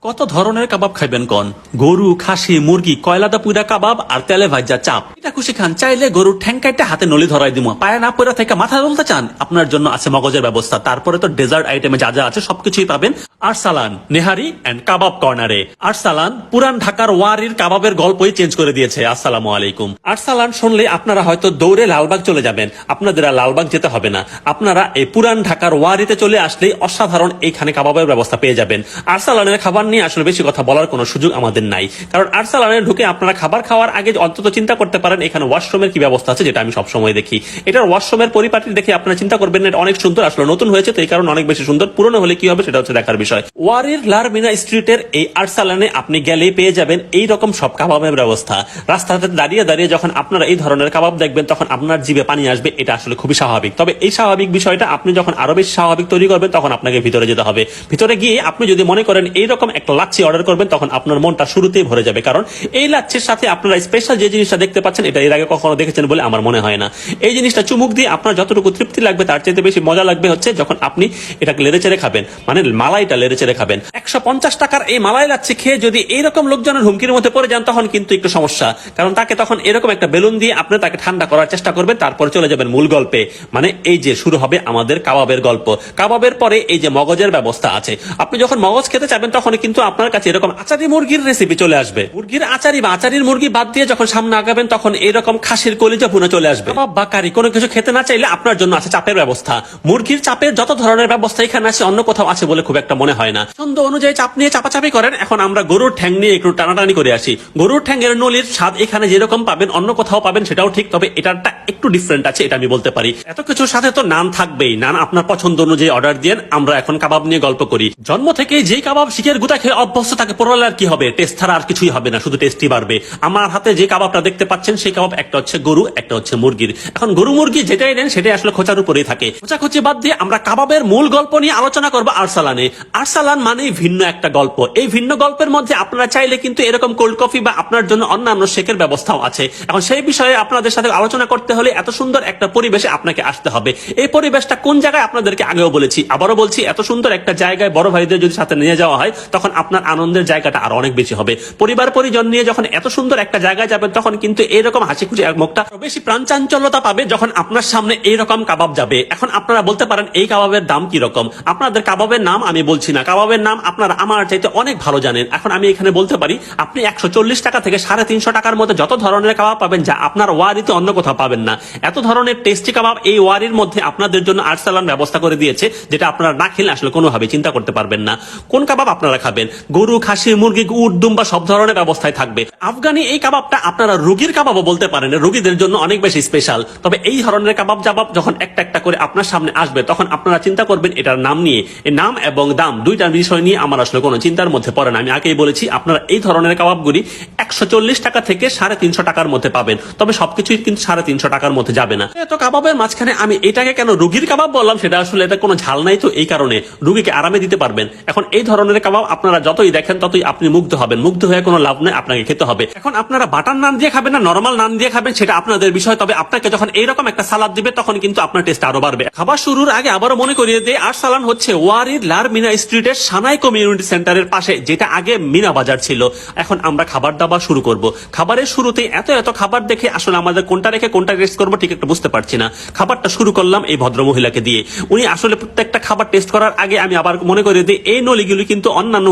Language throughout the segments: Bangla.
কত ধরনের কাবাব খাইবেন কোন? গরু, খাসি, মুরগি, কয়লাদা পুইরা কাবাব আর তেলে ভাজা চাপ। এটা খুশি খান। চাইলে গরুর ঠ্যাং কাইটে হাতে নলি ধরাই দিমু। পায়ে না পড়া থেকে মাথা তুলতে চান, আপনার জন্য আছে মগজের ব্যবস্থা। তারপরে তো ডেজার্ট আইটেমে যা যা আছে সবকিছুই পাবেন আরসালান নেহারি এন্ড কাবাব কর্নারে। আরসালান পুরান ঢাকার ওয়ারির কাবাবের গল্পই চেঞ্জ করে দিয়েছে। আসসালামু আলাইকুম। আরসালান শুনলে আপনারা হয়তো দৌড়ে লালবাগ চলে যাবেন। আপনাদের আর লালবাগ যেতে হবে না। আপনারা এই পুরান ঢাকার ওয়ারিতে চলে আসলেই অসাধারণ এইখানে কাবাবের ব্যবস্থা পেয়ে যাবেন। আরসালানের খাবার নিয়ে আসলে বেশি কথা বলার কোনো সুযোগ আমাদের নাই, কারণ আরসালানে ঢুকে আপনারা খাবার খাওয়ার আগে অন্তত চিন্তা করতে পারেন এখানে ওয়াশরুমের কি ব্যবস্থা আছে, যেটা আমি সবসময় দেখি। এটার ওয়াশরুমের পরিপাটি দেখে আপনারা চিন্তা করবেন এটা অনেক সুন্দর। আসলে নতুন হয়েছে তো এই কারণে অনেক বেশি সুন্দর। পুরনো হলে কি হবে সেটা হচ্ছে দেখার বিষয়। ওয়ারির লারমিনা স্ট্রিটের এই আরসালানে আপনি গেলেই পেয়ে যাবেন এই রকম সব কাবাবের ব্যবস্থা। রাস্তাতে দাঁড়িয়ে দাঁড়িয়ে যখন আপনারা এই ধরনের কাবাব দেখবেন তখন আপনার জিভে পানি আসবে। এটা আসলে খুবই স্বাভাবিক। তবে এই স্বাভাবিক বিষয়টা আপনি যখন আরো বেশি স্বাভাবিক তৈরি করবেন তখন আপনাকে ভিতরে যেতে হবে। ভিতরে গিয়ে আপনি যদি মনে করেন এইরকম একটা লাচ্ছি অর্ডার করবেন তখন আপনার মনটা শুরুতেই ভরে যাবে, কারণ এই লাচ্ছির সাথে আপনারা স্পেশাল যে জিনিসটা দেখতে পাচ্ছেন এটা এর আগে কখনো দেখেছেন বলে আমার মনে হয় না। এই জিনিসটা চুমুক দিয়ে আপনার যতটুকু তৃপ্তি লাগবে তার চাইতে বেশি মজা লাগবে হচ্ছে যখন আপনি এটাকে লেড়ে চেড়ে খাবেন, মানে মালাইটা লেড়ে চেড়ে খাবেন। 150 টাকার এই মালাই লাচ্ছি খেয়ে যদি এইরকম লোকজনের হুমকির মধ্যে পড়ে যান তখন কিন্তু একটু সমস্যা, কারণ তাকে তখন এরকম একটা বেলুন দিয়ে আপনি তাকে ঠান্ডা করার চেষ্টা করবেন, তারপর চলে যাবেন মূল গল্পে। মানে এই যে শুরু হবে আমাদের কাবাবের গল্প। কাবাবের পরে এই যে মগজের ব্যবস্থা আছে। আপনি যখন মগজ খেতে চাবেন তখন কিন্তু আপনার কাছে এরকম আচারি মুরগির রেসিপি চলে আসবে। মুরগির আচারি বা আচারির মুরগি বাদ দিয়ে যখন সামনে আগাবেন তখন এরকম খাসির কলিজা ভুনা চলে আসবে। কাবাব বা কারি কোনো কিছু খেতে না চাইলে আপনার জন্য আছে চাপের ব্যবস্থা। মুরগির চাপের যত ধরনের ব্যবস্থা এখানে আছে অন্য কোথাও আছে বলে খুব একটা মনে হয় না। ছন্দ অনুযায়ী চাপ নিয়ে চাপাচাপি করেন। এখন আমরা গরুর ঠ্যাং নিয়ে একটু টানাটানি করে আসি। গরুর ঠ্যাংয়ের নলির স্বাদ এখানে যেরকম পাবেন অন্য কোথাও পাবেন সেটাও ঠিক, তবে এটারটা একটু ডিফারেন্ট আছে, এটা আমি বলতে পারি। এত কিছুর সাথে তো নান থাকবেই। নান আপনার পছন্দ অনুযায়ী অর্ডার দিয়ে আমরা এখন কাবাব নিয়ে গল্প করি। জন্ম থেকে যেই কাবাব শিখের গুতা খেয়ে অভ্যস্ত তাকে পড়ালে আর কি হবে, টেস্ট ছাড়া আর কিছুই হবে না, শুধু টেস্টই বাড়বে। আমার হাতে যে কাবাবটা দেখতে পাচ্ছেন সেই কাবাব একটা হচ্ছে গরু, একটা হচ্ছে মুরগির। এখন গরু মুরগি যেটাই নেন সেটাই আসলে খোঁচার উপরেই থাকে। খোঁচাখুচি বাদ দিয়ে আমরা কাবাবের মূল গল্প নিয়ে আলোচনা করবো আরসালানে। আরসালান মানেই ভিন্ন একটা গল্প। এই ভিন্ন গল্পের মধ্যে আপনারা চাইলে কিন্তু এরকম কোল্ড কফি বা আপনার জন্য অন্যান্য শেকের ব্যবস্থাও আছে। এখন সেই বিষয়ে আপনাদের সাথে আলোচনা করতে হলে এত সুন্দর একটা পরিবেশে আপনাকে আসতে হবে। এই পরিবেশটা কোন জায়গায় আপনাদেরকে আগেও বলেছি, আবারও বলছি, এত সুন্দর একটা জায়গায় বড় ভাইদের যদি সাথে নিয়ে যাওয়া হয় তখন আপনার আনন্দের জায়গাটা আরো অনেক বেশি হবে। পরিবার পরিজন নিয়ে যখন এত সুন্দর একটা জায়গায় যাবেন তখন কিন্তু এইরকম হাসি খুশি মুখটা বেশি প্রাণচাঞ্চল্যতা পাবে যখন আপনার সামনে এইরকম কাবাব যাবে। এখন আপনারা বলতে পারেন এই কাবাবের দাম কি রকম। আপনাদের কাবাবের নাম আমি বলছি না, কাবাবের নাম আপনারা আমার চাইতে অনেক ভালো জানেন। এখন আমি এখানে বলতে পারি আপনি 140 টাকা থেকে 350 টাকার মধ্যে যত ধরনের কাবাব পাবেন যা আপনার ওয়ারিতে অন্য কোথাও পাবেন না। এত ধরনের টেস্টি কাবাব এই ওয়ারির মধ্যে আপনাদের জন্য আরসালান ব্যবস্থা করে দিয়েছে, যেটা আপনারা না খেলে আসলে কোনোভাবে চিন্তা করতে পারবেন না কোন কাবাব আপনারা খাবেন। গরু, খাসি, মুরগি, উট, দুম্বা সব ধরনের ব্যবস্থায় থাকবে। আফগানি এই কাবাবটা আপনারা রুগীর কাবাবও বলতে পারেন, রুগীদের জন্য অনেক বেশি স্পেশাল। তবে এই ধরনের কাবাব জাবাব যখন একটা একটা করে আপনার সামনে আসবে তখন আপনারা চিন্তা করবেন এটার নাম নিয়ে। এই নাম এবং দাম দুইটার বিষয় নিয়ে আমার আসলে কোনো চিন্তার মধ্যে পড়ে না। আমি আগেই বলেছি আপনারা এই ধরনের কাবাবগুলি 140 টাকা থেকে 350 টাকার মধ্যে পাবেন, তবে সবকিছুই কিন্তু 350 টাকার মধ্যে যাবে না। এত কাবাবের মাঝখানে আমি এটাকে কেন রুগীর কাবাব বললাম সেটা আসলে এটা কোনো ঝাল নাই তো এই কারণে রুগীকে আরামে দিতে পারবেন। এখন এই ধরনের কাবাব আপনারা যতই দেখেন ততই আপনি মুগ্ধ হবেন। মুগ্ধ হয়ে কোনো লাভ নেই, আপনাকে খেতে হবে। এখন আপনারা বাটার নান দিয়ে খাবেন না নরমাল নান দিয়ে খাবেন সেটা আপনাদের বিষয়, তবে আপনাকে যখন এইরকম একটা সালাদ দিবে তখন কিন্তু আপনার টেস্ট আরো বাড়বে। খাবার শুরুর আগে আবারও মনে করিয়ে দেয় আরসালান হচ্ছে ওয়ারির লারমিনা স্ট্রিটের সানাই কমিউনিটি সেন্টারের পাশে, যেটা আগে মিনা বাজার ছিল। এখন আমরা খাবার দাবার শুরু করব। খাবারের শুরুতেই এত এত খাবার দেখে আসলে আমাদের কোনটা রেখে কোনটা টেস্ট করবো ঠিক একটা বুঝতে পারছি না। খাবারটা শুরু করলাম এই ভদ্র মহিলাকে দিয়ে। উনি আসলে প্রত্যেকটা খাবার টেস্ট করার আগে আমি আবার মনে করিয়ে দিই এই নলিগুলি কিন্তু অন্যান্য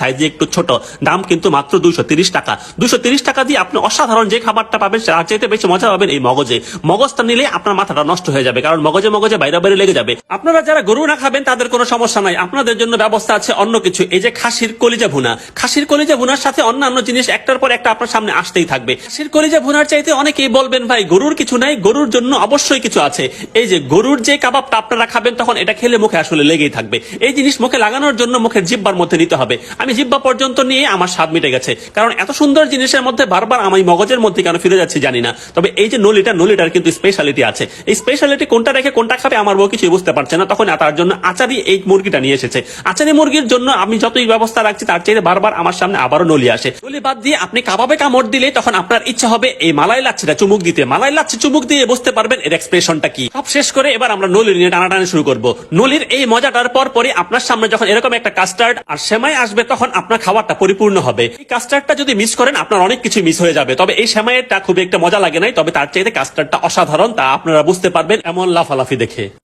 সাইজে একটু ছোট, দাম কিন্তু মাত্র 230 টাকা। 230 টাকা দিয়ে আপনি অসাধারণ যে খাবারটা পাবেন তার চাইতে বেশি মজা পাবেন এই মগজে। মগজটা নিলে আপনার মাথাটা নষ্ট হয়ে যাবে, কারণ মগজে মগজে বাইরে বাইরে লেগে যাবে। আপনারা যারা গরু না খাবেন তাদের কোনো সমস্যা নাই, আপনাদের জন্য ব্যবস্থা আছে অন্য কিছু। এই যে খাসির কলিজা ভুনা, খাসির কলিজা ভুনার সাথে অন্যান্য জিনিস একটার পর একটা আপনার সামনে আসতেই থাকবে। খাসির কলিজা ভুনার চাইতে অনেকেই বলবেন ভাই গরুর কিছু নাই, গরুর জন্য অবশ্যই কিছু আছে। এই যে গরুর যে কাবাবটা আপনারা খাবেন তখন এটা খেলে মুখে আসলে লেগেই থাকবে। এই জিনিস মুখে লাগানোর জন্য মুখের জিব্বার মধ্যে নিতে হবে। আমি জিব্বা পর্যন্ত নিয়ে আমার স্বাদ মিটে গেছে, কারণ এত সুন্দর জিনিসের মধ্যে বারবার আমি মগজের মধ্যে কেন ফিরে যাচ্ছি জানি না। তবে এই যে নলিটার কিন্তু স্পেশালিটি আছে। এই স্পেশালিটি কোনটা রেখে কোনটা খাবে আমার বউ কিছুই বুঝতে পারছে না। তখন তার জন্য আচারি এই মুরগিটা নিয়ে এসেছে। আচারি মুরগির জন্য আমি যতই ব্যবস্থা রাখছি তার চাইতে বারবার আমার সামনে আবারও নলি আসে। নলি বাদ দিয়ে আপনি কাবাবে কামড় দিলে তখন আপনার ইচ্ছা হবে এই মালাই লাচ্ছিটা চুমুক দিতে। মালাই লাচ্ছি চুমুক দিয়ে বুঝতে পারবেন এর এক্সপ্রেশনটা কি। সব শেষ করে এবার আমরা নলি নিয়ে টানাটানি শুরু করবো। নলির এই মজাটার পর পরে আপনার সামনে যখন এরকম একটা কাস্টার্ড আর সেমাই সময় আসবে তখন আপনার খাবারটা পরিপূর্ণ হবে। এই কাস্টার্ডটা যদি মিস করেন আপনার অনেক কিছু মিস হয়ে যাবে। তবে এই সেমাইয়েরটা খুবই একটা মজা লাগে নাই, তবে তার চাইতে কাস্টার্ডটা অসাধারণ, তা আপনারা বুঝতে পারবেন এমন লাফালাফি দেখে।